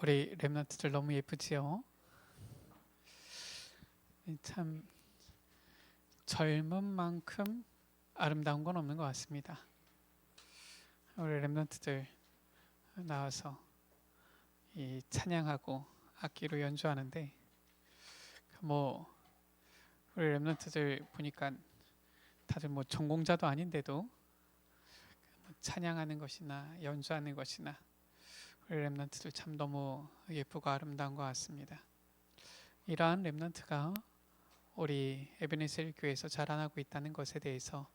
우리 랩런트들 너무 예쁘지요? 참 젊은 만큼 아름다운 건 없는 것 같습니다. 우리 랩런트들 나와서 이 찬양하고 악기로 연주하는데 뭐 우리 랩런트들 보니까 다들 뭐 전공자도 아닌데도 찬양하는 것이나 연주하는 것이나 우리 랩런트들 참 너무 예쁘고 아름다운 것 같습니다. 이러한 랩런트가 우리 에베네셀 교회에서 자라나고 있다는 것에 대해서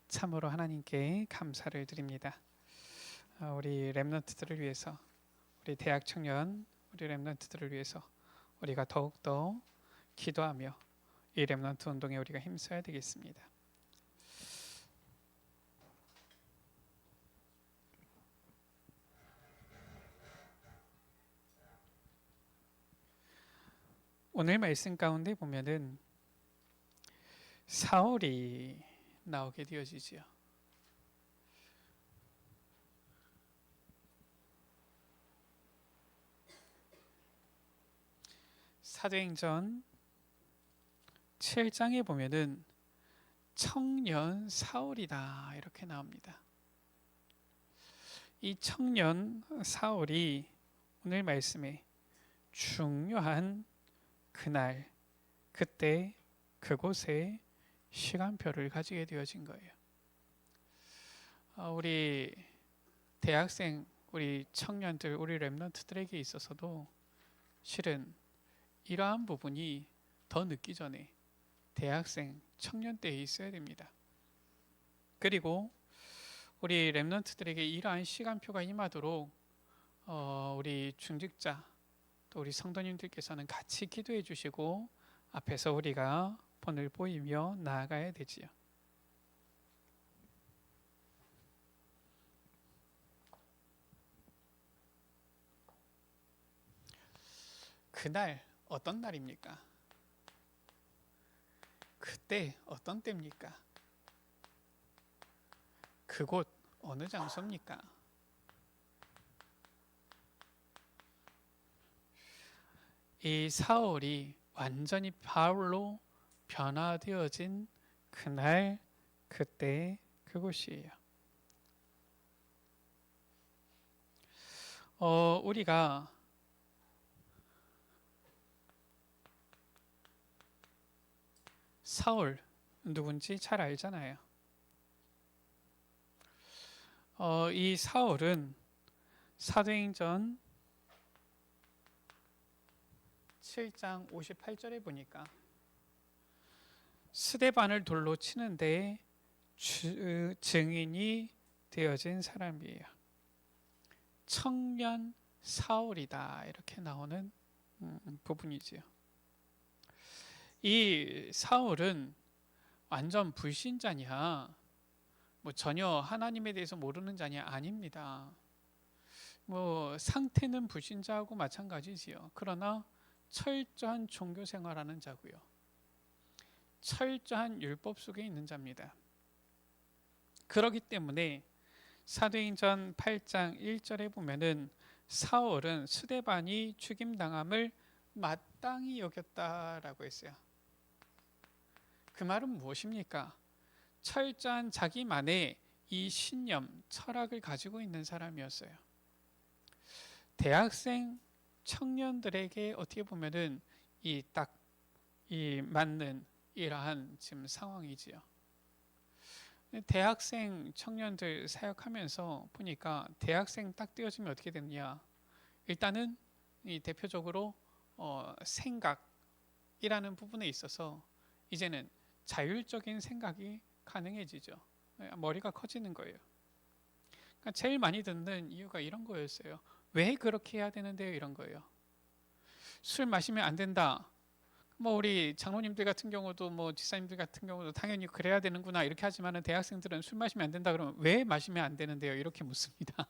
참으로 하나님께 감사를 드립니다. 우리 랩런트들을 위해서, 우리 대학 청년, 우리 랩런트들을 위해서 우리가 더욱더 기도하며 이 랩런트 운동에 우리가 힘써야 되겠습니다. 오늘 말씀 가운데 보면은 사울이 나오게 되어지지요. 사도행전 7장에 보면은 청년 사울이다 이렇게 나옵니다. 이 청년 사울이 오늘 말씀에 중요한 그날, 그때, 그곳에 시간표를 가지게 되어진 거예요. 우리 대학생, 우리 청년들, 우리 랩런트들에게 있어서도 실은 이러한 부분이 더 늦기 전에 대학생, 청년 때에 있어야 됩니다. 그리고 우리 랩런트들에게 이러한 시간표가 임하도록 우리 중직자 또 우리 성도님들께서는 같이 기도해 주시고 앞에서 우리가 본을 보이며 나아가야 되지요. 그날 어떤 날입니까? 그때 어떤 때입니까? 그곳 어느 장소입니까? 이 사울이 완전히 바울로 변화되어진 그날, 그때, 그곳이에요. 우리가 사울 누군지 잘 알잖아요. 이 사울은 사도행전 7장 58절에 보니까 스데반을 돌로 치는데 증인이 되어진 사람이에요. 청년 사울이다 이렇게 나오는 부분이지요. 이 사울은 완전 불신자냐, 뭐 전혀 하나님에 대해서 모르는 자냐 아닙니다. 뭐 상태는 불신자하고 마찬가지지요. 그러나 철저한 종교 생활하는 자고요. 철저한 율법 속에 있는 자입니다. 그렇기 때문에 사도행전 8장 1절에 보면은 사울은 스데반이 죽임당함을 마땅히 여겼다라고 했어요. 그 말은 무엇입니까? 철저한 자기만의 이 신념, 철학을 가지고 있는 사람이었어요. 대학생 청년들에게 어떻게 보면은 이 맞는 이러한 지금 상황이지요. 대학생 청년들 사역하면서 보니까 대학생 딱 띄워주면 어떻게 되느냐? 일단은 이 대표적으로 생각이라는 부분에 있어서 이제는 자율적인 생각이 가능해지죠. 머리가 커지는 거예요. 그러니까 제일 많이 듣는 이유가 이런 거였어요. 왜 그렇게 해야 되는데요? 이런 거예요. 술 마시면 안 된다. 뭐 우리 장로님들 같은 경우도 뭐 지사님들 같은 경우도 당연히 그래야 되는구나 이렇게 하지만은 대학생들은 술 마시면 안 된다 그러면 왜 마시면 안 되는데요? 이렇게 묻습니다.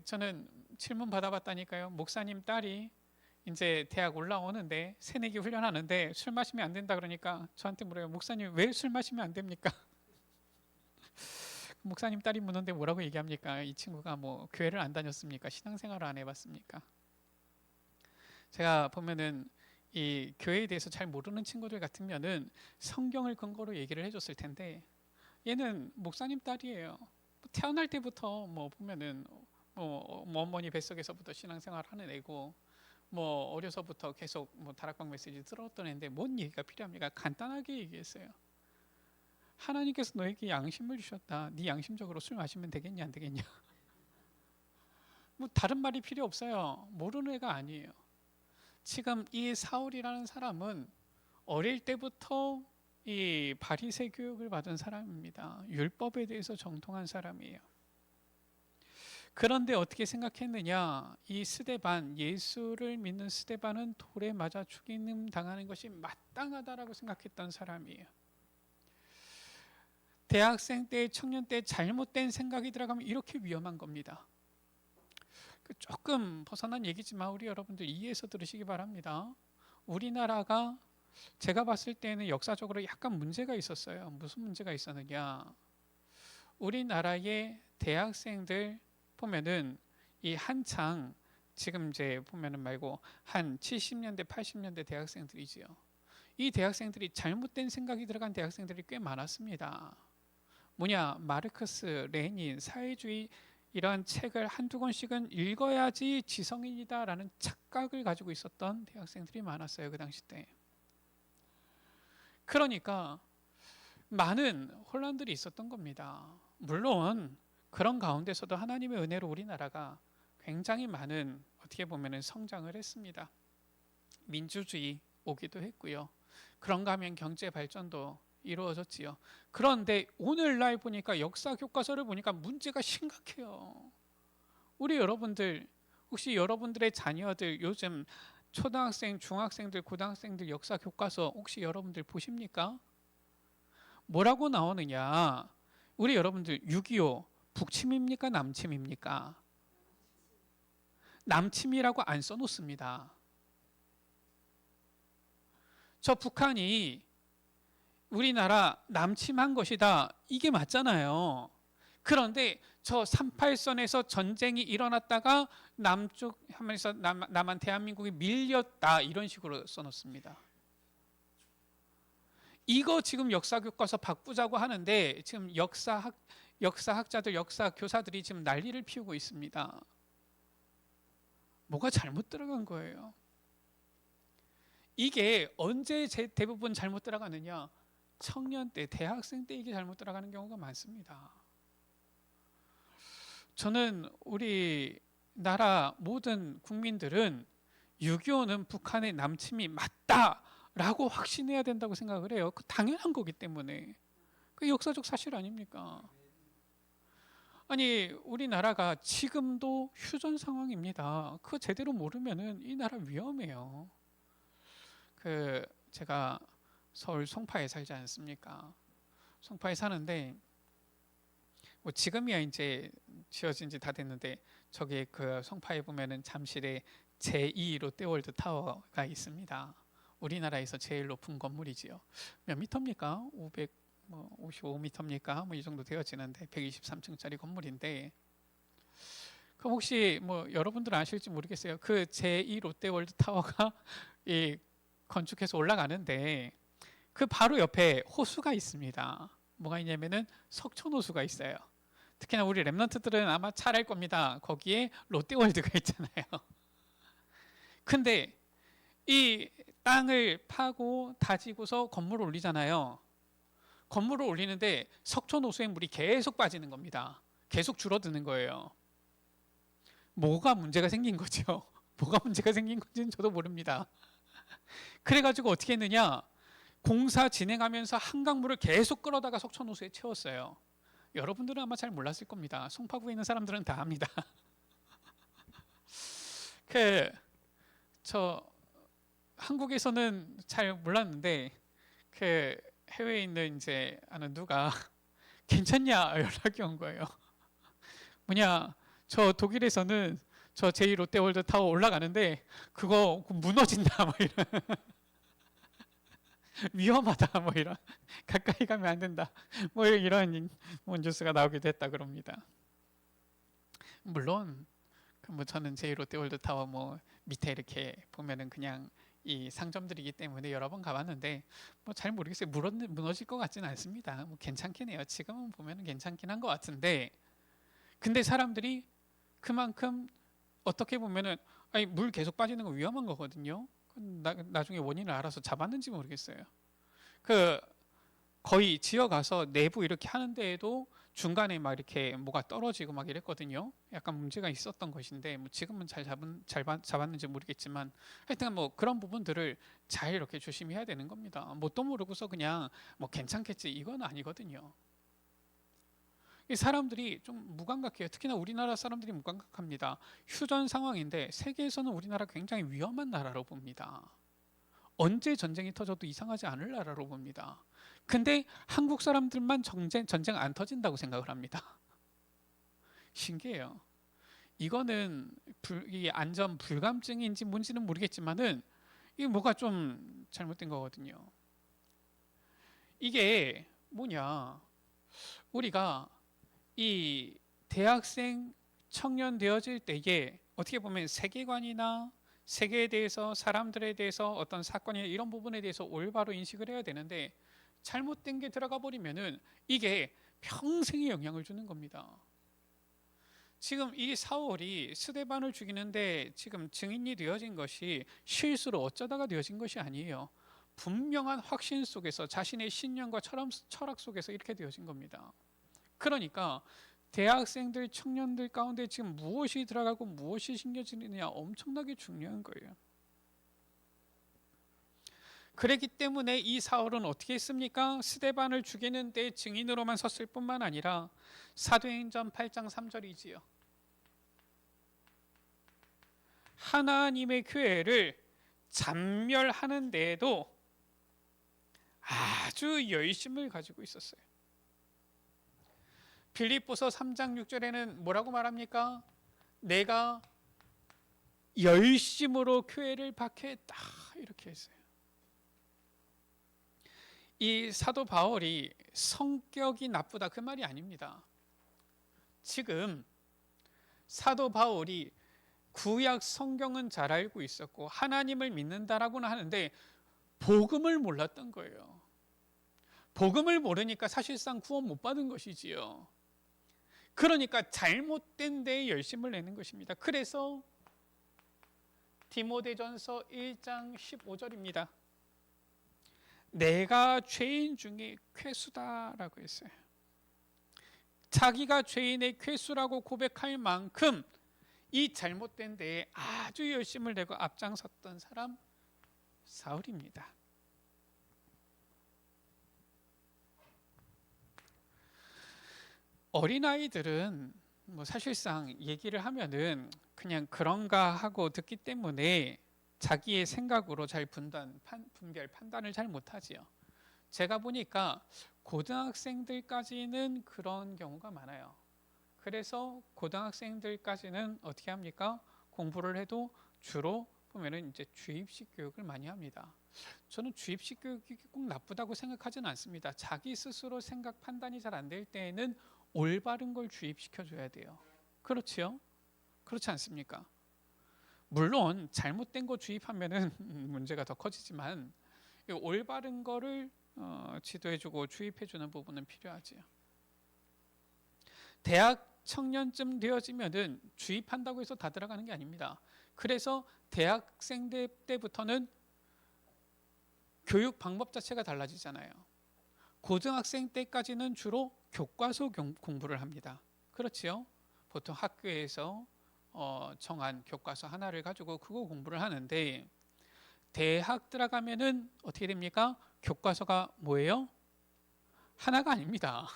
저는 질문 받아봤다니까요. 목사님 딸이 이제 대학 올라오는데 새내기 훈련하는데 술 마시면 안 된다 그러니까 저한테 물어요. 목사님 왜 술 마시면 안 됩니까? 목사님 딸이 묻는데 뭐라고 얘기합니까? 이 친구가 뭐 교회를 안 다녔습니까? 신앙생활을 안 해봤습니까? 제가 보면은 이 교회에 대해서 잘 모르는 친구들 같으면은 성경을 근거로 얘기를 해줬을 텐데, 얘는 목사님 딸이에요. 태어날 때부터 뭐 보면은 뭐 어머니 뱃속에서부터 신앙생활 하는 애고, 뭐 어려서부터 계속 뭐 다락방 메시지 들었던 애인데 뭔 얘기가 필요합니까? 간단하게 얘기했어요. 하나님께서 너에게 양심을 주셨다. 네 양심적으로 술 마시면 되겠냐 안 되겠냐? 뭐 다른 말이 필요 없어요. 모르는 애가 아니에요. 지금 이 사울이라는 사람은 어릴 때부터 이 바리새 교육을 받은 사람입니다. 율법에 대해서 정통한 사람이에요. 그런데 어떻게 생각했느냐? 이 스데반, 예수를 믿는 스데반은 돌에 맞아 죽임 당하는 것이 마땅하다라고 생각했던 사람이에요. 대학생 때, 청년 때 잘못된 생각이 들어가면 이렇게 위험한 겁니다. 조금 벗어난 얘기지만 우리 여러분들 이해해서 들으시기 바랍니다. 우리나라가 제가 봤을 때는 역사적으로 약간 문제가 있었어요. 무슨 문제가 있었느냐? 우리나라의 대학생들 보면은 이 한창 지금 이제 보면은 말고 한 70년대, 80년대 대학생들이지요. 이 대학생들이 잘못된 생각이 들어간 대학생들이 꽤 많았습니다. 뭐냐? 마르크스, 레닌, 사회주의 이런 책을 한두 권씩은 읽어야지 지성인이다라는 착각을 가지고 있었던 대학생들이 많았어요. 그 당시 때. 그러니까 많은 혼란들이 있었던 겁니다. 물론 그런 가운데서도 하나님의 은혜로 우리나라가 굉장히 많은 어떻게 보면 성장을 했습니다. 민주주의 오기도 했고요. 그런가 하면 경제 발전도 이루어졌지요. 그런데 오늘날 보니까 역사 교과서를 보니까 문제가 심각해요. 우리 여러분들 혹시 여러분들의 자녀들 요즘 초등학생, 중학생들, 고등학생들 역사 교과서 혹시 여러분들 보십니까? 뭐라고 나오느냐? 우리 여러분들 6.25 북침입니까? 남침입니까? 남침이라고 안 써놓습니다. 저 북한이 우리나라 남침한 것이다. 이게 맞잖아요. 그런데 저 38선에서 전쟁이 일어났다가 남쪽 하면서 남한 대한민국이 밀렸다. 이런 식으로 써놓습니다. 이거 지금 역사 교과서 바꾸자고 하는데 지금 역사학자들, 역사 교사들이 지금 난리를 피우고 있습니다. 뭐가 잘못 들어간 거예요? 이게 언제 대부분 잘못 들어가느냐? 청년 때, 대학생 때 이게 잘못 들어가는 경우가 많습니다. 저는 우리나라 모든 국민들은 6.25는 북한의 남침이 맞다라고 확신해야 된다고 생각을 해요. 그 당연한 거기 때문에. 그 역사적 사실 아닙니까? 아니 우리나라가 지금도 휴전 상황입니다. 그거 제대로 모르면은 이 나라 위험해요. 제가 서울 송파에 살지 않습니까? 송파에 사는데 뭐 지금이야 이제 지어진 지 다 됐는데 저기 그 송파에 보면은 잠실에 제2 롯데월드 타워가 있습니다. 우리나라에서 제일 높은 건물이지요. 몇 미터입니까? 55m입니까? 뭐 이 정도 되어지는데 123층짜리 건물인데 그럼 혹시 뭐 여러분들 아실지 모르겠어요. 그 제2 롯데월드 타워가 이 건축해서 올라가는데 그 바로 옆에 호수가 있습니다. 뭐가 있냐면은 석촌호수가 있어요. 특히나 우리 랩런트들은 아마 잘 알 겁니다. 거기에 롯데월드가 있잖아요. 근데 이 땅을 파고 다지고서 건물을 올리잖아요. 건물을 올리는데 석촌호수의 물이 계속 빠지는 겁니다. 계속 줄어드는 거예요. 뭐가 문제가 생긴 거죠? 뭐가 문제가 생긴 건지는 저도 모릅니다. 그래가지고 어떻게 했느냐? 공사 진행하면서 한강물을 계속 끌어다가 석촌호수에 채웠어요. 여러분들은 아마 잘 몰랐을 겁니다. 송파구에 있는 사람들은 다 압니다. 저 한국에서는 잘 몰랐는데 해외에 있는 이제 아는 누가 괜찮냐 연락이 온 거예요. 뭐냐? 저 독일에서는 저 제2 롯데월드 타워 올라가는데 그거 무너진다 뭐 이런. 위험하다 뭐 이런 가까이 가면 안 된다 뭐 이런 뭐 뉴스가 나오기도 했다 그럽니다. 물론 뭐 저는 제 롯데월드타워 뭐 밑에 이렇게 보면은 그냥 이 상점들이기 때문에 여러 번 가봤는데 뭐 잘 모르겠어요. 무너질 것 같지는 않습니다. 뭐 괜찮긴 해요. 지금은 보면은 괜찮긴 한 것 같은데 근데 사람들이 그만큼 어떻게 보면은 아니 물 계속 빠지는 거 위험한 거거든요. 나중에 원인을 알아서 잡았는지 모르겠어요. 그 거의 지어 가서 내부 이렇게 하는 데에도 중간에 막 이렇게 뭐가 떨어지고 막 이랬거든요. 약간 문제가 있었던 것인데 뭐 지금은 잡았는지 모르겠지만 하여튼 뭐 그런 부분들을 잘 이렇게 조심히 해야 되는 겁니다. 뭣도 모르고서 그냥 뭐 괜찮겠지 이건 아니거든요. 이 사람들이 좀 무감각해요. 특히나 우리나라 사람들이 무감각합니다. 휴전 상황인데 세계에서는 우리나라 굉장히 위험한 나라로 봅니다. 언제 전쟁이 터져도 이상하지 않을 나라로 봅니다. 근데 한국 사람들만 전쟁 안 터진다고 생각을 합니다. 신기해요. 이거는 이 안전 불감증인지 뭔지는 모르겠지만은 이게 뭐가 좀 잘못된 거거든요. 이게 뭐냐? 우리가 이 대학생 청년 되어질 때에 어떻게 보면 세계관이나 세계에 대해서 사람들에 대해서 어떤 사건이나 이런 부분에 대해서 올바로 인식을 해야 되는데 잘못된 게 들어가 버리면은 이게 평생에 영향을 주는 겁니다. 지금 이 사월이 스데반을 죽이는데 지금 증인이 되어진 것이 실수로 어쩌다가 되어진 것이 아니에요. 분명한 확신 속에서 자신의 신념과 철학 속에서 이렇게 되어진 겁니다. 그러니까 대학생들, 청년들 가운데 지금 무엇이 들어가고 무엇이 심겨지느냐 엄청나게 중요한 거예요. 그렇기 때문에 이 사울은 어떻게 했습니까? 스데반을 죽이는 데 증인으로만 섰을 뿐만 아니라 사도행전 8장 3절이지요. 하나님의 교회를 잔멸하는 데에도 아주 열심을 가지고 있었어요. 빌립보서 3장 6절에는 뭐라고 말합니까? 내가 열심으로 교회를 박해했다 이렇게 했어요. 이 사도 바울이 성격이 나쁘다 그 말이 아닙니다. 지금 사도 바울이 구약 성경은 잘 알고 있었고 하나님을 믿는다라고는 하는데 복음을 몰랐던 거예요. 복음을 모르니까 사실상 구원 못 받은 것이지요. 그러니까 잘못된 데에 열심을 내는 것입니다. 그래서 디모데전서 1장 15절입니다. 내가 죄인 중에 괴수다라고 했어요. 자기가 죄인의 괴수라고 고백할 만큼 이 잘못된 데에 아주 열심을 내고 앞장섰던 사람 사울입니다. 어린아이들은 뭐 사실상 얘기를 하면은 그냥 그런가 하고 듣기 때문에 자기의 생각으로 잘 분별, 판단을 잘 못하지요. 제가 보니까 고등학생들까지는 그런 경우가 많아요. 그래서 고등학생들까지는 어떻게 합니까? 공부를 해도 주로 보면은 이제 주입식 교육을 많이 합니다. 저는 주입식 교육이 꼭 나쁘다고 생각하지는 않습니다. 자기 스스로 생각 판단이 잘 안 될 때에는 올바른 걸 주입시켜 줘야 돼요. 그렇지요? 그렇지 않습니까? 물론 잘못된 거 주입하면은 문제가 더 커지지만 올바른 거를 지도해주고 주입해주는 부분은 필요하지요. 대학 청년쯤 되어지면은 주입한다고 해서 다 들어가는 게 아닙니다. 그래서 대학생 때부터는 교육 방법 자체가 달라지잖아요. 고등학생 때까지는 주로 교과서 공부를 합니다. 그렇지요? 보통 학교에서 정한 교과서 하나를 가지고 그거 공부를 하는데 대학 들어가면은 어떻게 됩니까? 교과서가 뭐예요? 하나가 아닙니다.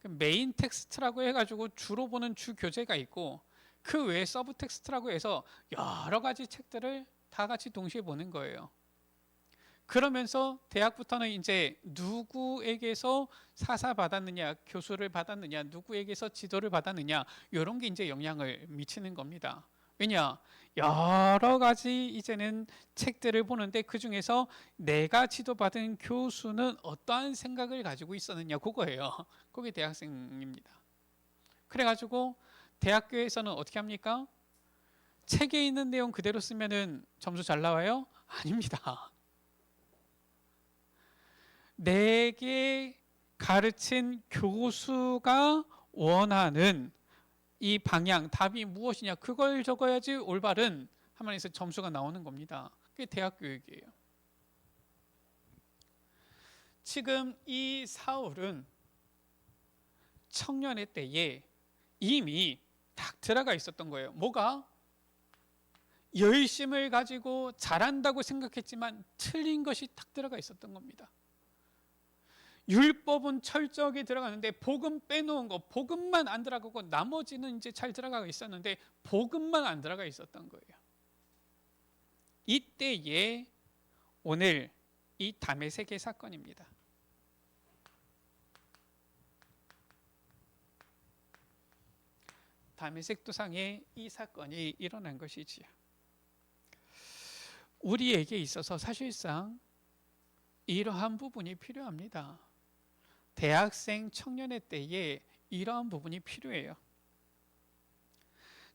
메인 텍스트라고 해가지고 주로 보는 주 교재가 있고 그 외에 서브 텍스트라고 해서 여러 가지 책들을 다 같이 동시에 보는 거예요. 그러면서 대학부터는 이제 누구에게서 사사 받았느냐, 교수를 받았느냐, 누구에게서 지도를 받았느냐 이런 게 이제 영향을 미치는 겁니다. 왜냐? 여러 가지 이제는 책들을 보는데 그 중에서 내가 지도받은 교수는 어떠한 생각을 가지고 있었느냐 그거예요. 그게 대학생입니다. 그래가지고 대학교에서는 어떻게 합니까? 책에 있는 내용 그대로 쓰면은 점수 잘 나와요? 아닙니다. 내게 가르친 교수가 원하는 이 방향, 답이 무엇이냐 그걸 적어야지 올바른 하나님에서 점수가 나오는 겁니다. 그게 대학 교육이에요. 지금 이 사울은 청년의 때에 이미 딱 들어가 있었던 거예요. 뭐가? 열심을 가지고 잘한다고 생각했지만 틀린 것이 딱 들어가 있었던 겁니다. 율법은 철저하게 들어가는데 복음 빼놓은 거, 복음만 안 들어가고 나머지는 이제 잘 들어가 있었는데 복음만 안 들어가 있었던 거예요. 이때에 오늘 이 다메섹의 사건입니다. 다메섹 도상에 이 사건이 일어난 것이지요. 우리에게 있어서 사실상 이러한 부분이 필요합니다. 대학생 청년의 때에 이러한 부분이 필요해요.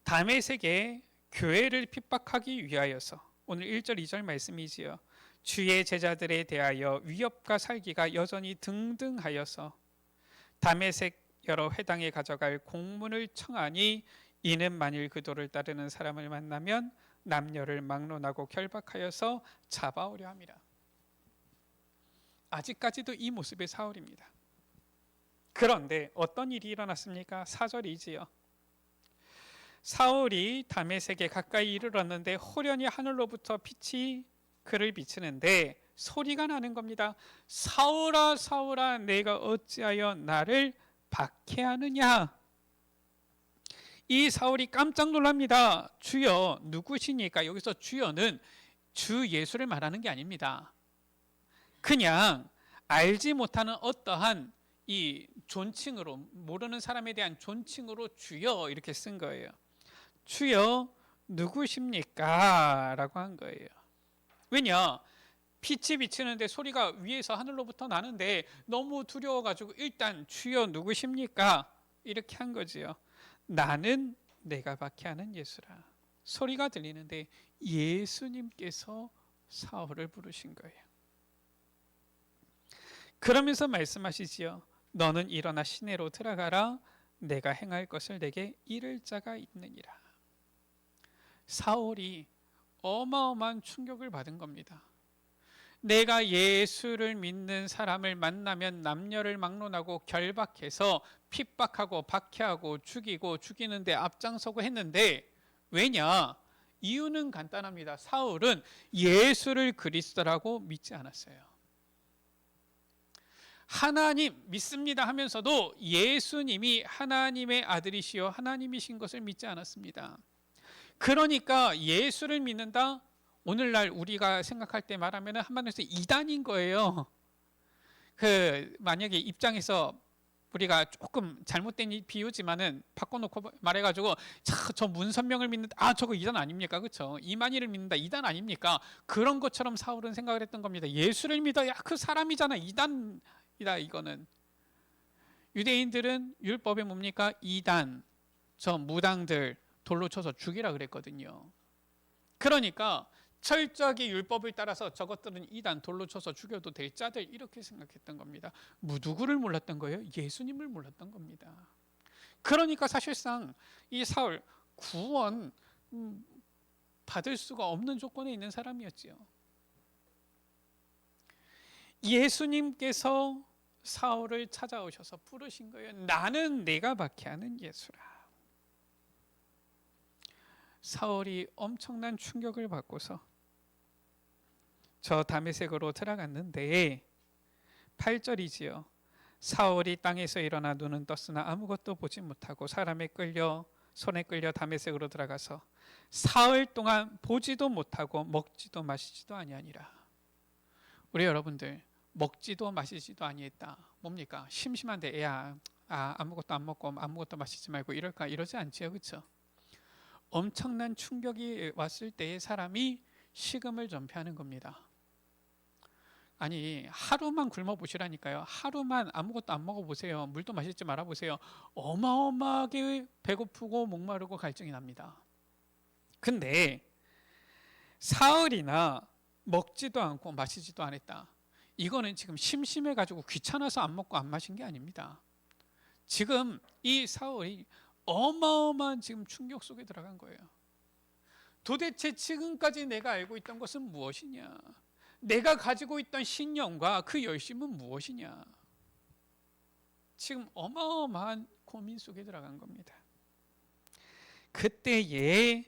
다메섹의 교회를 핍박하기 위하여서 오늘 1절 2절 말씀이지요. 주의 제자들에 대하여 위협과 살기가 여전히 등등하여서 다메섹 여러 회당에 가져갈 공문을 청하니 이는 만일 그도를 따르는 사람을 만나면 남녀를 막론하고 결박하여서 잡아오려 함이라. 아직까지도 이 모습의 사울입니다. 그런데 어떤 일이 일어났습니까? 4절이지요. 사울이 다메섹에 가까이 이르렀는데 호련히 하늘로부터 빛이 그를 비추는데 소리가 나는 겁니다. 사울아 사울아 내가 어찌하여 나를 박해하느냐. 이 사울이 깜짝 놀랍니다. 주여 누구시니까? 여기서 주여는 주 예수를 말하는 게 아닙니다. 그냥 알지 못하는 어떠한 이 존칭으로, 모르는 사람에 대한 존칭으로 주여 이렇게 쓴 거예요. 주여 누구십니까? 라고 한 거예요. 왜냐? 빛이 비치는데 소리가 위에서 하늘로부터 나는데 너무 두려워가지고 일단 주여 누구십니까? 이렇게 한 거지요. 나는 내가 박해하는 예수라. 소리가 들리는데 예수님께서 사울을 부르신 거예요. 그러면서 말씀하시지요. 너는 일어나 시내로 들어가라. 내가 행할 것을 내게 이를 자가 있느니라. 사울이 어마어마한 충격을 받은 겁니다. 내가 예수를 믿는 사람을 만나면 남녀를 막론하고 결박해서 핍박하고 박해하고 죽이고 죽이는데 앞장서고 했는데 왜냐? 이유는 간단합니다. 사울은 예수를 그리스도라고 믿지 않았어요. 하나님 믿습니다 하면서도 예수님이 하나님의 아들이시요 하나님이신 것을 믿지 않았습니다. 그러니까 예수를 믿는다? 오늘날 우리가 생각할 때 말하면 한마디로 이단인 거예요. 만약에 입장에서 우리가 조금 잘못된 비유지만은 바꿔놓고 말해가지고 저 문선명을 믿는다, 저거 이단 아닙니까? 그렇죠? 이만희를 믿는다, 이단 아닙니까? 그런 것처럼 사울은 생각을 했던 겁니다. 예수를 믿어, 야 그 사람이잖아, 이단이다. 이거는 유대인들은 율법에 뭡니까? 이단, 저 무당들 돌로 쳐서 죽이라 그랬거든요. 그러니까 철저하게 율법을 따라서 저것들은 이단, 돌로 쳐서 죽여도 될 자들 이렇게 생각했던 겁니다. 누구를 몰랐던 거예요? 예수님을 몰랐던 겁니다. 그러니까 사실상 이 사울 구원 받을 수가 없는 조건에 있는 사람이었지요. 예수님께서 사울을 찾아오셔서 부르신 거예요. 나는 내가 박해하는 예수라. 사울이 엄청난 충격을 받고서 저 다메섹으로 들어갔는데 8절이지요. 사울이 땅에서 일어나 눈은 떴으나 아무것도 보지 못하고 손에 끌려 다메섹으로 들어가서 사흘 동안 보지도 못하고 먹지도 마시지도 아니하니라. 우리 여러분들 먹지도 마시지도 아니했다. 뭡니까? 심심한데 아무것도 안 먹고 아무것도 마시지 말고 이러지 않지요, 그렇죠? 엄청난 충격이 왔을 때에 사람이 식음을 전폐하는 겁니다. 아니, 하루만 굶어 보시라니까요. 하루만 아무것도 안 먹어 보세요. 물도 마시지 말아 보세요. 어마어마하게 배고프고 목마르고 갈증이 납니다. 근데 사흘이나 먹지도 않고 마시지도 않았다. 이거는 지금 심심해 가지고 귀찮아서 안 먹고 안 마신 게 아닙니다. 지금 이 사울이 어마어마한 지금 충격 속에 들어간 거예요. 도대체 지금까지 내가 알고 있던 것은 무엇이냐? 내가 가지고 있던 신념과 그 열심은 무엇이냐? 지금 어마어마한 고민 속에 들어간 겁니다. 그때에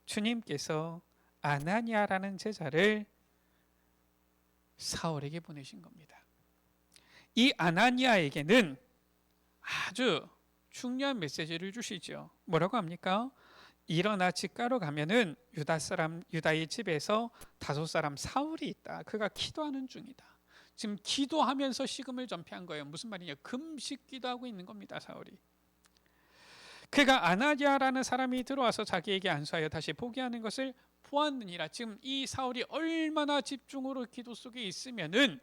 주님께서 아나니아라는 제자를 사울에게 보내신 겁니다. 이 아나니아에게는 아주 중요한 메시지를 주시죠. 뭐라고 합니까? 일어나 집가로 가면은 유다의 집에서 5사람 사울이 있다. 그가 기도하는 중이다. 지금 기도하면서 식음을 전폐한 거예요. 무슨 말이냐? 금식 기도하고 있는 겁니다. 사울이. 그가 아나니아라는 사람이 들어와서 자기에게 안수하여 다시 포기하는 것을 보았느니라. 지금 이 사울이 얼마나 집중으로 기도 속에 있으면은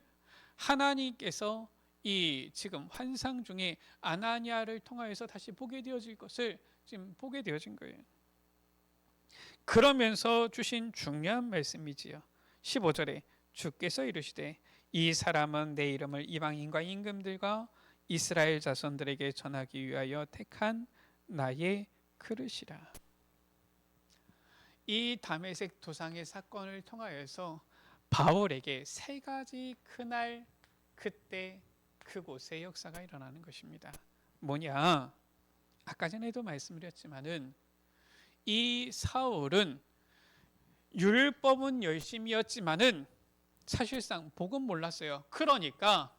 하나님께서 이 지금 환상 중에 아나니아를 통하여서 다시 보게 되어질 것을 지금 보게 되어진 거예요. 그러면서 주신 중요한 말씀이지요. 15절에 주께서 이르시되 이 사람은 내 이름을 이방인과 임금들과 이스라엘 자손들에게 전하기 위하여 택한 나의 그릇이라. 이 다메섹 도상의 사건을 통하여서 바울에게 3가지 그날 그때 그곳의 역사가 일어나는 것입니다. 뭐냐? 아까 전에도 말씀드렸지만은 이 사울은 율법은 열심이었지만은 사실상 복음 몰랐어요. 그러니까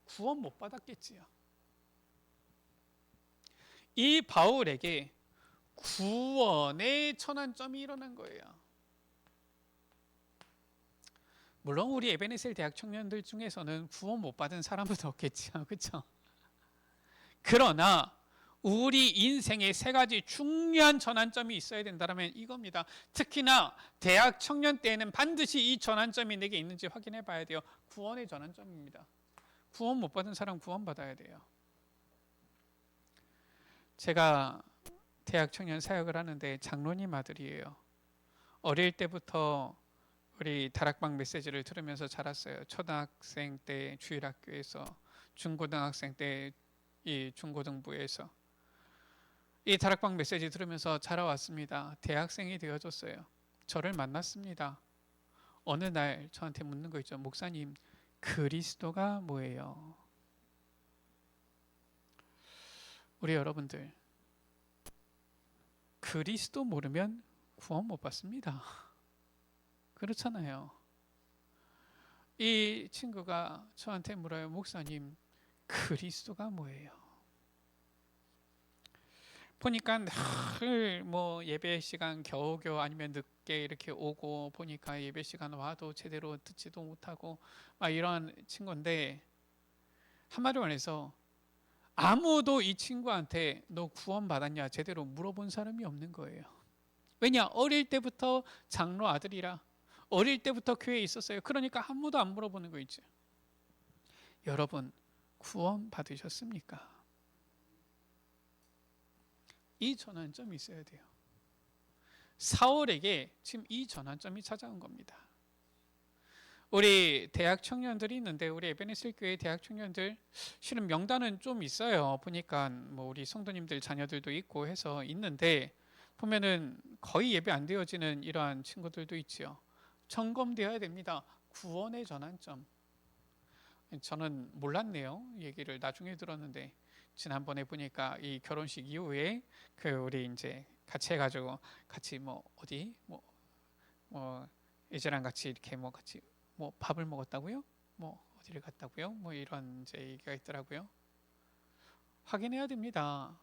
구원 못 받았겠지요. 이 바울에게 구원의 전환점이 일어난 거예요. 물론 우리 에베네셀 대학 청년들 중에서는 구원 못 받은 사람은 없겠죠. 그렇죠? 그러나 우리 인생에 3가지 중요한 전환점이 있어야 된다면 이겁니다. 특히나 대학 청년 때에는 반드시 이 전환점이 내게 있는지 확인해 봐야 돼요. 구원의 전환점입니다. 구원 못 받은 사람 구원 받아야 돼요. 제가 대학 청년 사역을 하는데 장로님 아들이에요. 어릴 때부터 우리 다락방 메시지를 들으면서 자랐어요. 초등학생 때 주일학교에서, 중고등학생 때 이 중고등부에서 이 다락방 메시지 들으면서 자라왔습니다. 대학생이 되어졌어요. 저를 만났습니다. 어느 날 저한테 묻는 거 있죠. 목사님, 그리스도가 뭐예요? 우리 여러분들, 그리스도 모르면 구원 못 받습니다. 그렇잖아요. 이 친구가 저한테 물어요. 목사님, 그리스도가 뭐예요? 보니까 늘 뭐 예배 시간 겨우겨우 아니면 늦게 이렇게 오고 보니까 예배 시간 와도 제대로 듣지도 못하고 막 이런 친구인데 한마디로 말해서 아무도 이 친구한테 너 구원 받았냐 제대로 물어본 사람이 없는 거예요. 왜냐? 어릴 때부터 장로 아들이라 어릴 때부터 교회에 있었어요. 그러니까 아무도 안 물어보는 거 있죠. 여러분 구원 받으셨습니까? 이 전환점이 있어야 돼요. 사울에게 지금 이 전환점이 찾아온 겁니다. 우리 대학 청년들이 있는데 우리 에베네셀 교회 대학 청년들 실은 명단은 좀 있어요. 보니까 뭐 우리 성도님들 자녀들도 있고 해서 있는데 보면은 거의 예배 안 되어지는 이러한 친구들도 있지요. 점검되어야 됩니다. 구원의 전환점. 저는 몰랐네요. 얘기를 나중에 들었는데 지난번에 보니까 이 결혼식 이후에 그 우리 이제 같이 해가지고 같이 뭐 어디 뭐 이제랑 같이 이렇게 뭐 같이 뭐 밥을 먹었다고요? 뭐 어디를 갔다고요? 뭐 이런 이제 얘기가 있더라고요. 확인해야 됩니다.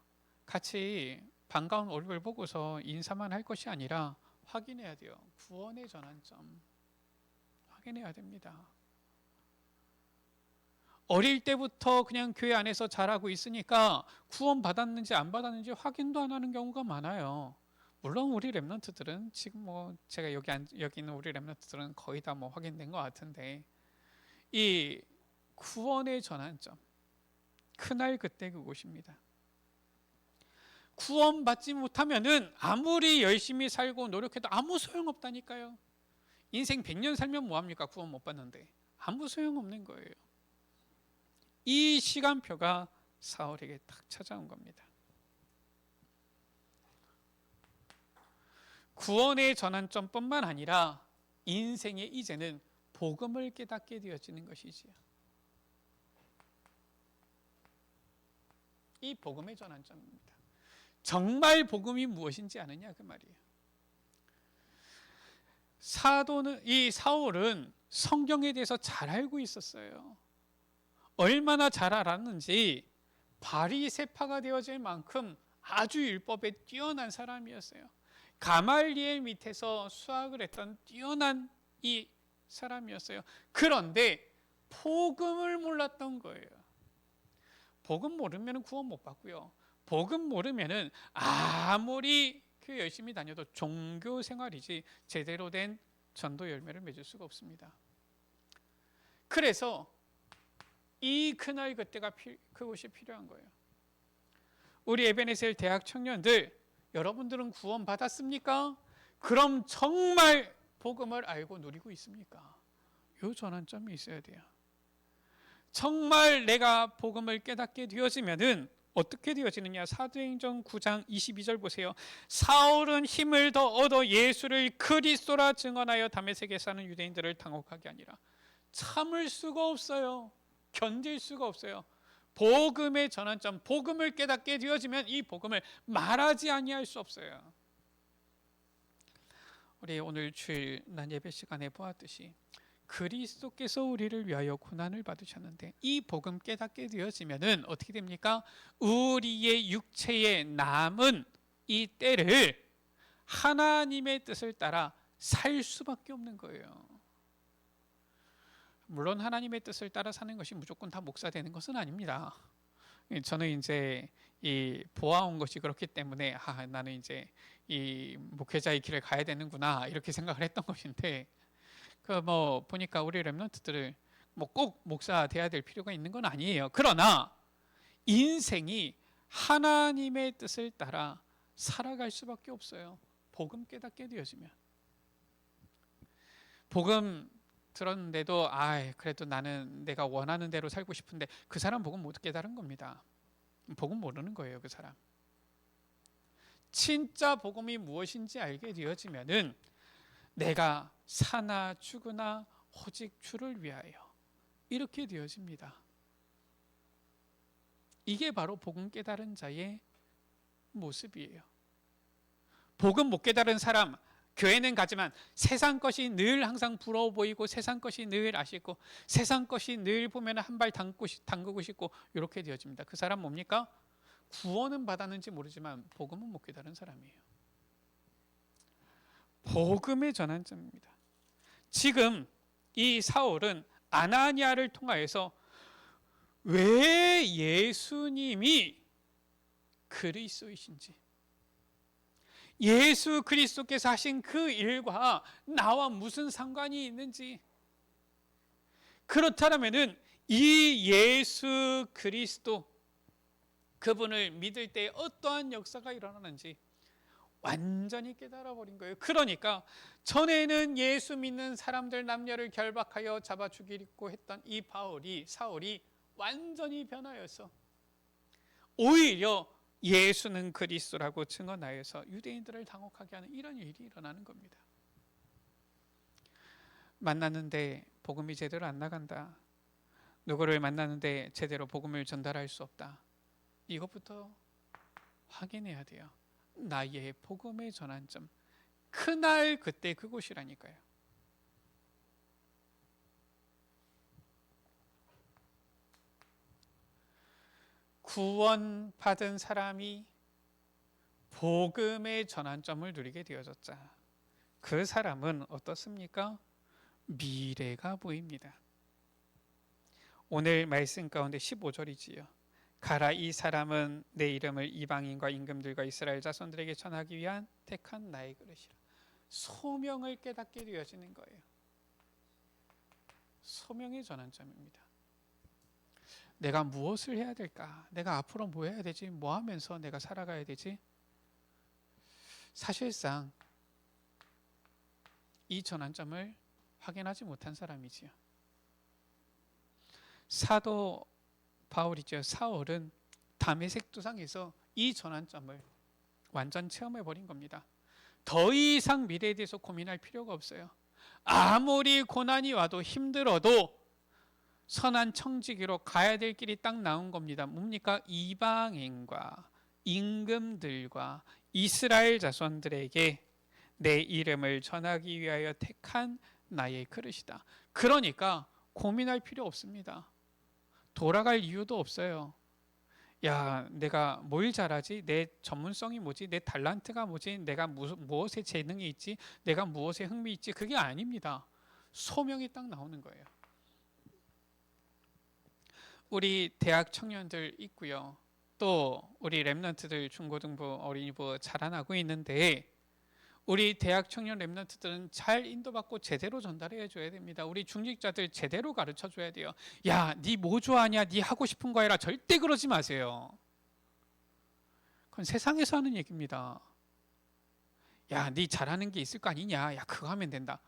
같이 반가운 얼굴 보고서 인사만 할 것이 아니라 확인해야 돼요. 구원의 전환점 확인해야 됩니다. 어릴 때부터 그냥 교회 안에서 자라고 있으니까 구원 받았는지 안 받았는지 확인도 안 하는 경우가 많아요. 물론 우리 렘넌트들은 지금 뭐 제가 여기 있는 우리 렘넌트들은 거의 다 뭐 확인된 것 같은데, 이 구원의 전환점, 그날 그때 그곳입니다. 구원받지 못하면은 아무리 열심히 살고 노력해도 아무 소용없다니까요. 인생 100년 살면 뭐합니까? 구원 못 받는데 아무 소용없는 거예요. 이 시간표가 사울에게 딱 찾아온 겁니다. 구원의 전환점뿐만 아니라 인생의 이제는 복음을 깨닫게 되어지는 것이지요. 이 복음의 전환점입니다. 정말 복음이 무엇인지 아느냐 그 말이에요. 이 사울은 성경에 대해서 잘 알고 있었어요. 얼마나 잘 알았는지 바리새파가 되어질 만큼 아주 율법에 뛰어난 사람이었어요. 가말리엘 밑에서 수학을 했던 뛰어난 이 사람이었어요. 그런데 복음을 몰랐던 거예요. 복음 모르면 구원 못 받고요. 복음 모르면 아무리 교회 열심히 다녀도 종교 생활이지 제대로 된 전도 열매를 맺을 수가 없습니다. 그래서 이 그날 그때가 그것이 필요한 거예요. 우리 에베네셀 대학 청년들, 여러분들은 구원 받았습니까? 그럼 정말 복음을 알고 누리고 있습니까? 이 전환점이 있어야 돼요. 정말 내가 복음을 깨닫게 되어지면은 어떻게 되어지느냐? 사도행전 9장 22절 보세요. 사울은 힘을 더 얻어 예수를 그리스도라 증언하여 다메섹에 사는 유대인들을 당혹하게 하니라. 참을 수가 없어요. 견딜 수가 없어요. 복음의 전환점, 복음을 깨닫게 되어지면 이 복음을 말하지 아니할 수 없어요. 우리 오늘 주일 난 예배 시간에 보았듯이 그리스도께서 우리를 위하여 고난을 받으셨는데 이 복음 깨닫게 되어지면은 어떻게 됩니까? 우리의 육체에 남은 이 때를 하나님의 뜻을 따라 살 수밖에 없는 거예요. 물론 하나님의 뜻을 따라 사는 것이 무조건 다 목사 되는 것은 아닙니다. 저는 이제 이 보아온 것이 그렇기 때문에 나는 이제 이 목회자의 길을 가야 되는구나 이렇게 생각을 했던 것인데, 그 뭐 보니까 우리 렘넌트들을 뭐 꼭 목사 돼야 될 필요가 있는 건 아니에요. 그러나 인생이 하나님의 뜻을 따라 살아갈 수밖에 없어요. 복음 깨닫게 되어지면. 복음 들었는데도 그래도 나는 내가 원하는 대로 살고 싶은데 그 사람 복음 못 깨달은 겁니다. 복음 모르는 거예요, 그 사람. 진짜 복음이 무엇인지 알게 되어지면은 내가 사나 죽으나 오직 주를 위하여 이렇게 되어집니다. 이게 바로 복음 깨달은 자의 모습이에요. 복음 못 깨달은 사람, 교회는 가지만 세상 것이 늘 항상 부러워 보이고 세상 것이 늘 아쉽고 세상 것이 늘 보면 한 발 담그고 싶고 이렇게 되어집니다. 그 사람 뭡니까? 구원은 받았는지 모르지만 복음은 못 깨달은 사람이에요. 복음의 전환점입니다. 지금 이 사울은 아나니아를 통하여서 왜 예수님이 그리스도이신지, 예수 그리스도께서 하신 그 일과 나와 무슨 상관이 있는지, 그렇다면은 이 예수 그리스도 그분을 믿을 때 어떠한 역사가 일어나는지 완전히 깨달아 버린 거예요. 그러니까 전에는 예수 믿는 사람들 남녀를 결박하여 잡아 죽이려고 했던 이 사울이 완전히 변하여서 오히려 예수는 그리스도라고 증언하여서 유대인들을 당혹하게 하는 이런 일이 일어나는 겁니다. 만났는데 복음이 제대로 안 나간다. 누구를 만났는데 제대로 복음을 전달할 수 없다. 이것부터 확인해야 돼요. 나의 복음의 전환점, 그날 그때 그곳이라니까요. 구원받은 사람이 복음의 전환점을 누리게 되어졌자 그 사람은 어떻습니까? 미래가 보입니다. 오늘 말씀 가운데 15절이지요. 가라, 이 사람은 내 이름을 이방인과 임금들과 이스라엘 자손들에게 전하기 위한 택한 나의 그릇이라. 소명을 깨닫게 되어지는 거예요. 소명의 전환점입니다. 내가 무엇을 해야 될까? 내가 앞으로 뭐 해야 되지? 뭐 하면서 내가 살아가야 되지? 사실상 이 전환점을 확인하지 못한 사람이지요. 사도 바울이죠. 사울은 다메섹 도상에서 이 전환점을 완전 체험해 버린 겁니다. 더 이상 미래에 대해서 고민할 필요가 없어요. 아무리 고난이 와도 힘들어도 선한 청지기로 가야 될 길이 딱 나온 겁니다. 뭡니까? 이방인과 임금들과 이스라엘 자손들에게 내 이름을 전하기 위하여 택한 나의 그릇이다. 그러니까 고민할 필요 없습니다. 돌아갈 이유도 없어요. 야, 내가 뭘 잘하지? 내 전문성이 뭐지? 내 달란트가 뭐지? 내가 무엇에 재능이 있지? 내가 무엇에 흥미 있지? 그게 아닙니다. 소명이 딱 나오는 거예요. 우리 대학 청년들 있고요. 또 우리 랩런트들 중고등부 어린이부 자라나고 있는데 우리 대학 청년 랩런트들은 잘 인도받고 제대로 전달해 줘야 됩니다. 우리 중직자들 제대로 가르쳐 줘야 돼요. 야, 니 뭐 좋아하냐? 니 하고 싶은 거 해라. 절대 그러지 마세요. 그건 세상에서 하는 얘기입니다. 야, 니 잘하는 게 있을 거 아니냐? 야, 그거 하면 된다.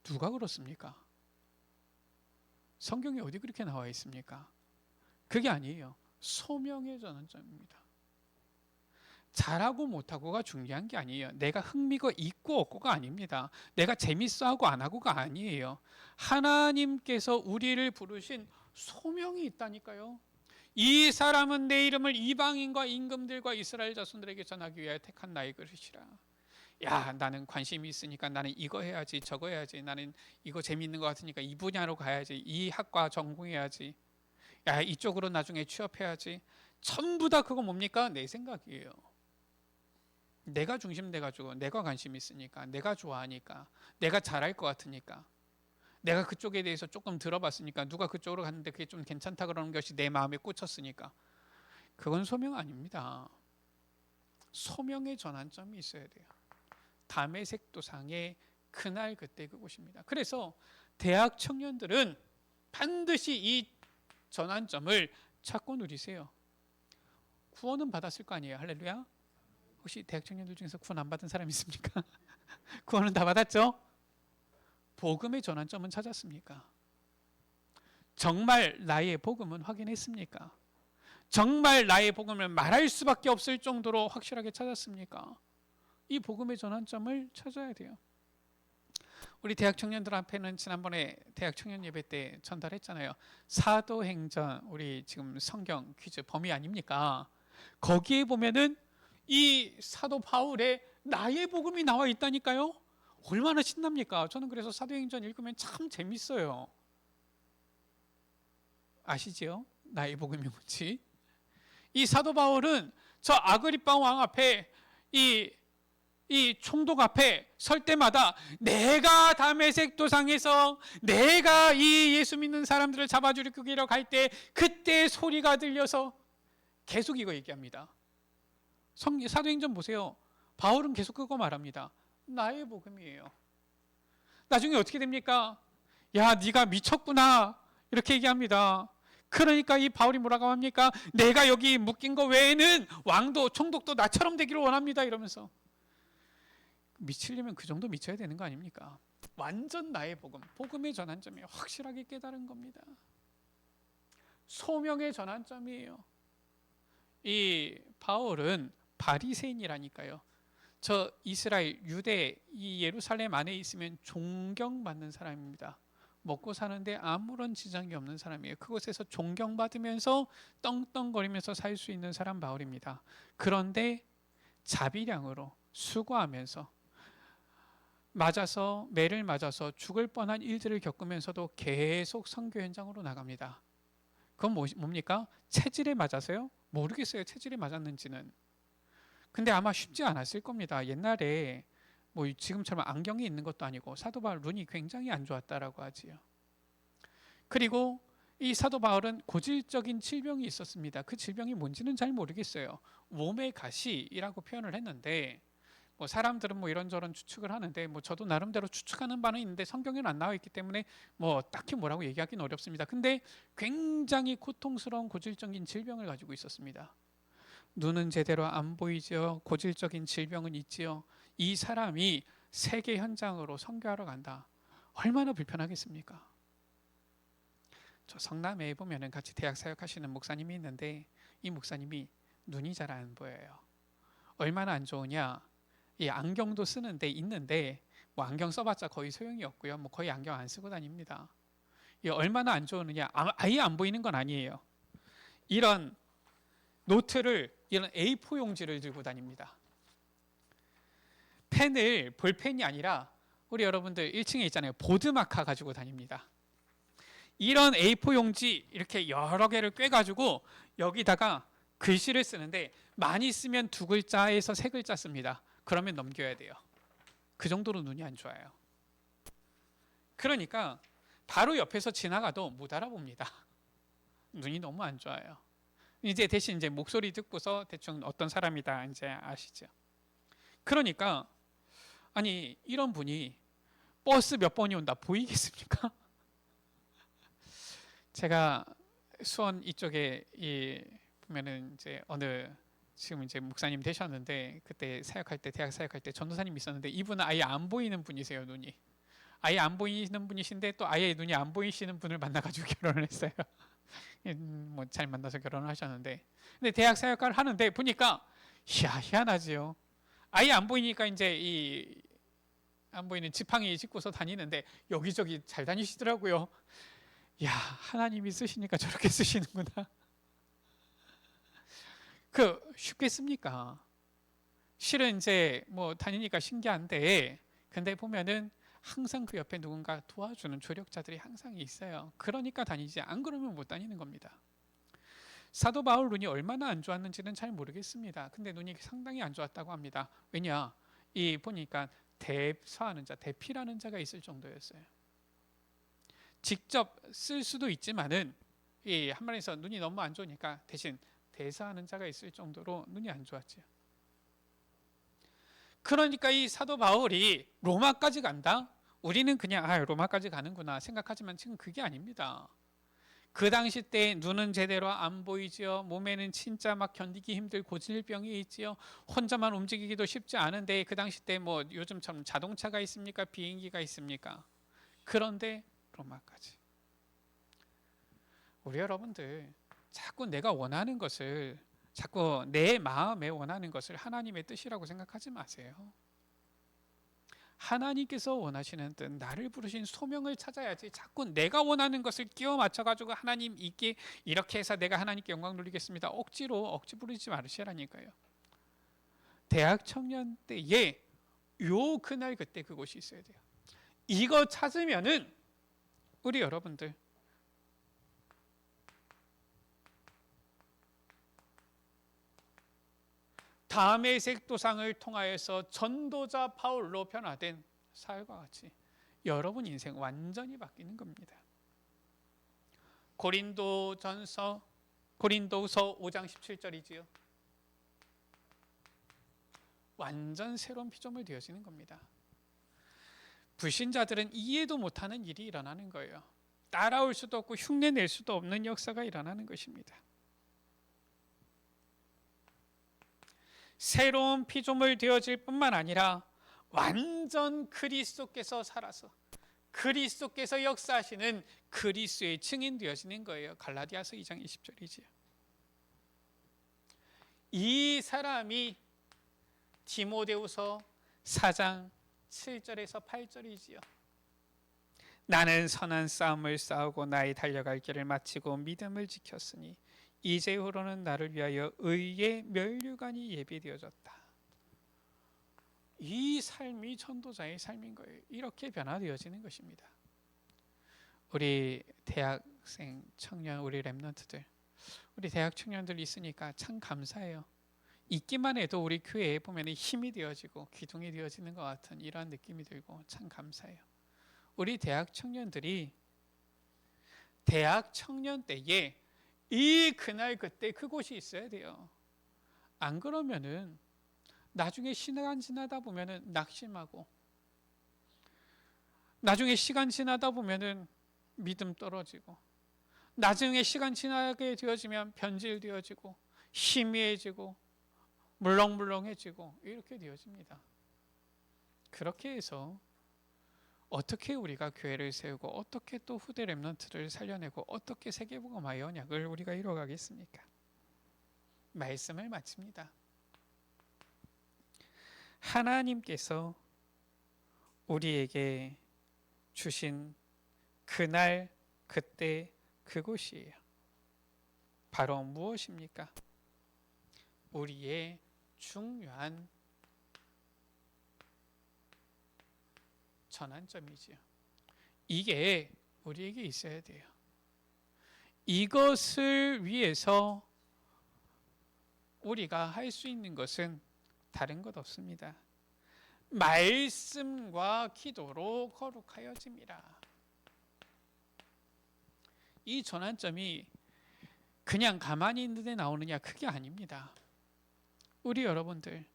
누가 그렇습니까? 성경에 어디 그렇게 나와 있습니까? 그게 아니에요. 소명의 전환점입니다. 잘하고 못하고가 중요한 게 아니에요. 내가 흥미가 있고 없고가 아닙니다. 내가 재밌어 하고 안 하고가 아니에요. 하나님께서 우리를 부르신 소명이 있다니까요. 이 사람은 내 이름을 이방인과 임금들과 이스라엘 자손들에게 전하기 위하여 택한 나의 그릇이라. 야, 나는 관심이 있으니까 나는 이거 해야지, 저거 해야지. 나는 이거 재밌는 것 같으니까 이 분야로 가야지. 이 학과 전공해야지. 야, 이쪽으로 나중에 취업해야지. 전부 다 그거 뭡니까? 내 생각이에요. 내가 중심 돼가지고 내가 관심 있으니까, 내가 좋아하니까, 내가 잘할 것 같으니까, 내가 그쪽에 대해서 조금 들어봤으니까, 누가 그쪽으로 갔는데 그게 좀 괜찮다 그러는 것이 내 마음에 꽂혔으니까, 그건 소명 아닙니다. 소명의 전환점이 있어야 돼요. 다메섹 도상의 그날 그때 그곳입니다. 그래서 대학 청년들은 반드시 이 전환점을 찾고 누리세요. 구원은 받았을 거 아니에요. 할렐루야. 혹시 대학 청년들 중에서 구원 안 받은 사람 있습니까? 구원은 다 받았죠? 복음의 전환점은 찾았습니까? 정말 나의 복음은 확인했습니까? 정말 나의 복음을 말할 수밖에 없을 정도로 확실하게 찾았습니까? 이 복음의 전환점을 찾아야 돼요. 우리 대학 청년들 앞에는 지난번에 대학 청년 예배 때 전달했잖아요. 사도행전, 우리 지금 성경 퀴즈 범위 아닙니까? 거기에 보면은 이 사도 바울의 나의 복음이 나와 있다니까요. 얼마나 신납니까? 저는 그래서 사도행전 읽으면 참 재밌어요. 아시죠? 나의 복음이 뭔지. 이 사도 바울은 저 아그리빠 왕 앞에 이 총독 앞에 설 때마다 내가 다메섹 도상에서 내가 이 예수 믿는 사람들을 잡아주기로 갈 때 그때 소리가 들려서 계속 이거 얘기합니다. 사도행전 보세요. 바울은 계속 그거 말합니다. 나의 복음이에요. 나중에 어떻게 됩니까? 야, 네가 미쳤구나 이렇게 얘기합니다. 그러니까 이 바울이 뭐라고 합니까? 내가 여기 묶인 거 외에는 왕도 총독도 나처럼 되기를 원합니다 이러면서. 미치려면 그 정도 미쳐야 되는 거 아닙니까? 완전 나의 복음, 복음의 전환점이 확실하게 깨달은 겁니다. 소명의 전환점이에요. 이 바울은 바리새인이라니까요. 저 이스라엘, 유대, 이 예루살렘 안에 있으면 존경받는 사람입니다. 먹고 사는데 아무런 지장이 없는 사람이에요. 그곳에서 존경받으면서 떵떵거리면서 살 수 있는 사람 바울입니다. 그런데 자비량으로 수고하면서 매를 맞아서 죽을 뻔한 일들을 겪으면서도 계속 선교 현장으로 나갑니다. 그건 뭡니까? 체질에 맞아서요? 모르겠어요. 체질에 맞았는지는. 근데 아마 쉽지 않았을 겁니다. 옛날에 뭐 지금처럼 안경이 있는 것도 아니고 사도 바울 눈이 굉장히 안 좋았다라고 하지요. 그리고 이 사도 바울은 고질적인 질병이 있었습니다. 그 질병이 뭔지는 잘 모르겠어요. 몸의 가시라고 표현을 했는데 뭐 사람들은 뭐 이런저런 추측을 하는데 뭐 저도 나름대로 추측하는 바는 있는데 성경에는 안 나와 있기 때문에 뭐 딱히 뭐라고 얘기하기는 어렵습니다. 근데 굉장히 고통스러운 고질적인 질병을 가지고 있었습니다. 눈은 제대로 안 보이죠. 고질적인 질병은 있지요. 이 사람이 세계 현장으로 선교하러 간다. 얼마나 불편하겠습니까? 저 성남에 보면은 같이 대학 사역하시는 목사님이 있는데 이 목사님이 눈이 잘 안 보여요. 얼마나 안 좋으냐? 이 안경도 쓰는데 있는데 뭐 안경 써봤자 거의 소용이 없고요. 뭐 거의 안경 안 쓰고 다닙니다. 이 얼마나 안 좋으느냐? 아예 안 보이는 건 아니에요. 이런 노트를 이런 A4 용지를 들고 다닙니다. 펜을 볼펜이 아니라 우리 여러분들 1층에 있잖아요. 보드마카 가지고 다닙니다. 이런 A4 용지 이렇게 여러 개를 꿰가지고 여기다가 글씨를 쓰는데 많이 쓰면 2글자에서 3글자 씁니다. 그러면 넘겨야 돼요. 그 정도로 눈이 안 좋아요. 그러니까 바로 옆에서 지나가도 못 알아봅니다. 눈이 너무 안 좋아요. 이제 대신 이제 목소리 듣고서 대충 어떤 사람이다 이제 아시죠. 그러니까 아니 이런 분이 버스 몇 번이 온다 보이겠습니까? 제가 수원 이쪽에 보면은 이제 어느 지금 이제 목사님 되셨는데 그때 사역할 때 대학 사역할 때 전도사님 있었는데 이분은 아예 안 보이는 분이세요. 눈이 아예 안 보이는 분이신데 또 아예 눈이 안 보이시는 분을 만나가지고 결혼을 했어요. 뭐 잘 만나서 결혼을 하셨는데 근데 대학 사역을 하는데 보니까 희한하지요. 아예 안 보이니까 이제 이 안 보이는 지팡이 짚고서 다니는데 여기저기 잘 다니시더라고요. 야, 하나님이 쓰시니까 저렇게 쓰시는구나. 쉽겠습니까? 실은 이제 뭐 다니니까 신기한데, 근데 보면은 항상 그 옆에 누군가 도와주는 조력자들이 항상 있어요. 그러니까 다니지, 안 그러면 못 다니는 겁니다. 사도 바울 눈이 얼마나 안 좋았는지는 잘 모르겠습니다. 근데 눈이 상당히 안 좋았다고 합니다. 왜냐? 보니까 대서하는 자, 대피라는 자가 있을 정도였어요. 직접 쓸 수도 있지만은 한 말에서 눈이 너무 안 좋으니까 대신 대사하는 자가 있을 정도로 눈이 안 좋았죠. 그러니까 이 사도 바울이 로마까지 간다? 우리는 그냥 로마까지 가는구나 생각하지만 지금 그게 아닙니다. 그 당시 때 눈은 제대로 안 보이지요. 몸에는 진짜 막 견디기 힘들 고질병이 있지요. 혼자만 움직이기도 쉽지 않은데 그 당시 때 뭐 요즘처럼 자동차가 있습니까? 비행기가 있습니까? 그런데 로마까지. 우리 여러분들 자꾸 내가 원하는 것을 자꾸 내 마음에 원하는 것을 하나님의 뜻이라고 생각하지 마세요. 하나님께서 원하시는 뜻, 나를 부르신 소명을 찾아야지 자꾸 내가 원하는 것을 끼워 맞춰가지고 하나님 있게 이렇게 해서 내가 하나님께 영광 돌리겠습니다. 억지 부르지 마시라니까요. 대학 청년 때에 그날 그때 그곳이 있어야 돼요. 이거 찾으면은 우리 여러분들 담의 색도상을 통하여서 전도자 바울로 변화된 사울과 같이 여러분 인생 완전히 바뀌는 겁니다. 고린도후서 5장 17절이지요. 완전 새로운 피조물 되어지는 겁니다. 불신자들은 이해도 못하는 일이 일어나는 거예요. 따라올 수도 없고 흉내낼 수도 없는 역사가 일어나는 것입니다. 새로운 피조물 되어질 뿐만 아니라 완전 그리스도께서 살아서 그리스도께서 역사하시는 그리스도의 증인 되어지는 거예요. 갈라디아서 2장 20절이지요. 이 사람이 디모데후서 4장 7절에서 8절이지요. 나는 선한 싸움을 싸우고 나의 달려갈 길을 마치고 믿음을 지켰으니 이제후로는 나를 위하여 의의 면류관이 예비되어졌다. 이 삶이 전도자의 삶인 거예요. 이렇게 변화되어지는 것입니다. 우리 대학생 청년, 우리 랩런트들, 우리 대학 청년들 있으니까 참 감사해요. 있기만 해도 우리 교회에 보면 힘이 되어지고 기둥이 되어지는 것 같은 이러한 느낌이 들고 참 감사해요. 우리 대학 청년들이 대학 청년 때에 이 그날 그때 그곳이 있어야 돼요. 안 그러면은 나중에 시간 지나다 보면은 낙심하고, 나중에 시간 지나다 보면은 믿음 떨어지고, 나중에 시간 지나게 되어지면 변질되어지고 희미해지고 물렁물렁해지고 이렇게 되어집니다. 그렇게 해서 어떻게 우리가 교회를 세우고 어떻게 또 후대 렘넌트를 살려내고 어떻게 세계복음화의 언약을 우리가 이루어가겠습니까? 말씀을 마칩니다. 하나님께서 우리에게 주신 그날 그때 그곳이에요. 바로 무엇입니까? 우리의 중요한 전환점이지요. 이게 우리에게 있어야 돼요. 이것을 위해서 우리가 할 수 있는 것은 다른 것 없습니다. 말씀과 기도로 거룩하여짐이라. 이 전환점이 그냥 가만히 있는데 나오느냐, 그게 아닙니다. 우리 여러분들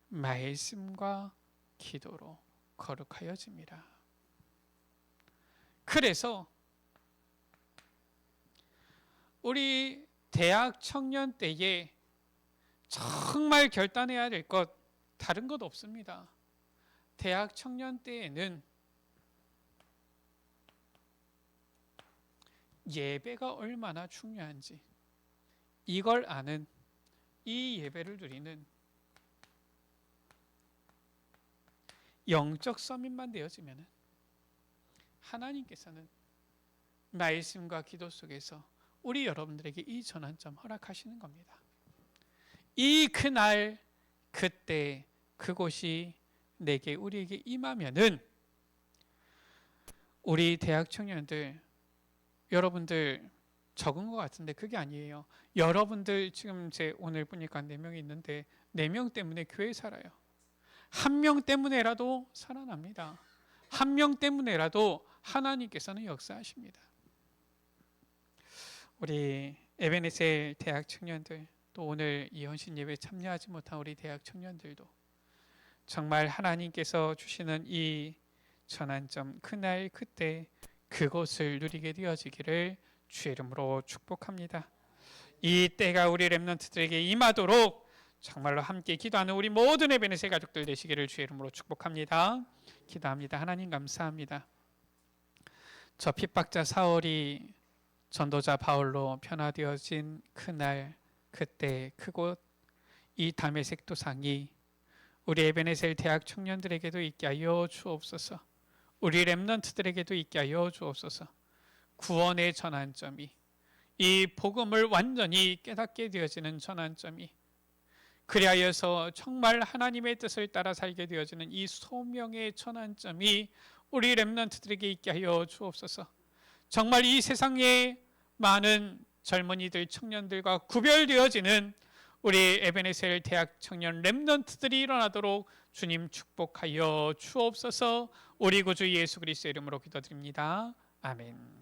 말씀과 기도로 거룩하여짐이라. 그래서 우리 대학 청년 때에 정말 결단해야 될 것 다른 것 없습니다. 대학 청년 때에는 예배가 얼마나 중요한지 이걸 아는, 이 예배를 드리는 영적 서밋만 되어지면 하나님께서는 말씀과 기도 속에서 우리 여러분들에게 이 전환점 허락하시는 겁니다. 이 그날 그때 그곳이 내게 우리에게 임하면은 우리 대학 청년들, 여러분들 적은 것 같은데 그게 아니에요. 여러분들 지금 제 오늘 보니까 4명이 있는데 4명 때문에 교회 살아요. 1명 때문에라도 살아납니다. 1명 때문에라도 하나님께서는 역사하십니다. 우리 에베네셀 대학 청년들, 또 오늘 이 헌신 예배에 참여하지 못한 우리 대학 청년들도 정말 하나님께서 주시는 이 전환점 그날 그때 그곳을 누리게 되어지기를 주의 이름으로 축복합니다. 이 때가 우리 렘넌트들에게 임하도록 정말로 함께 기도하는 우리 모든 에베네셀 가족들 되시기를 주의 이름으로 축복합니다. 기도합니다. 하나님 감사합니다. 저 핍박자 사울이 전도자 바울로 변화되어진 그날 그때 그곳 이 다메섹 도상이 우리 에베네셀 대학 청년들에게도 있게 하여 주옵소서. 우리 렘넌트들에게도 있게 하여 주옵소서. 구원의 전환점이, 이 복음을 완전히 깨닫게 되어지는 전환점이, 그리하여서 정말 하나님의 뜻을 따라 살게 되어지는 이 소명의 전환점이 우리 렘넌트들에게 있게 하여 주옵소서. 정말 이 세상에 많은 젊은이들, 청년들과 구별되어지는 우리 에베네셀 대학 청년 렘넌트들이 일어나도록 주님 축복하여 주옵소서. 우리 구주 예수 그리스도의 이름으로 기도드립니다. 아멘.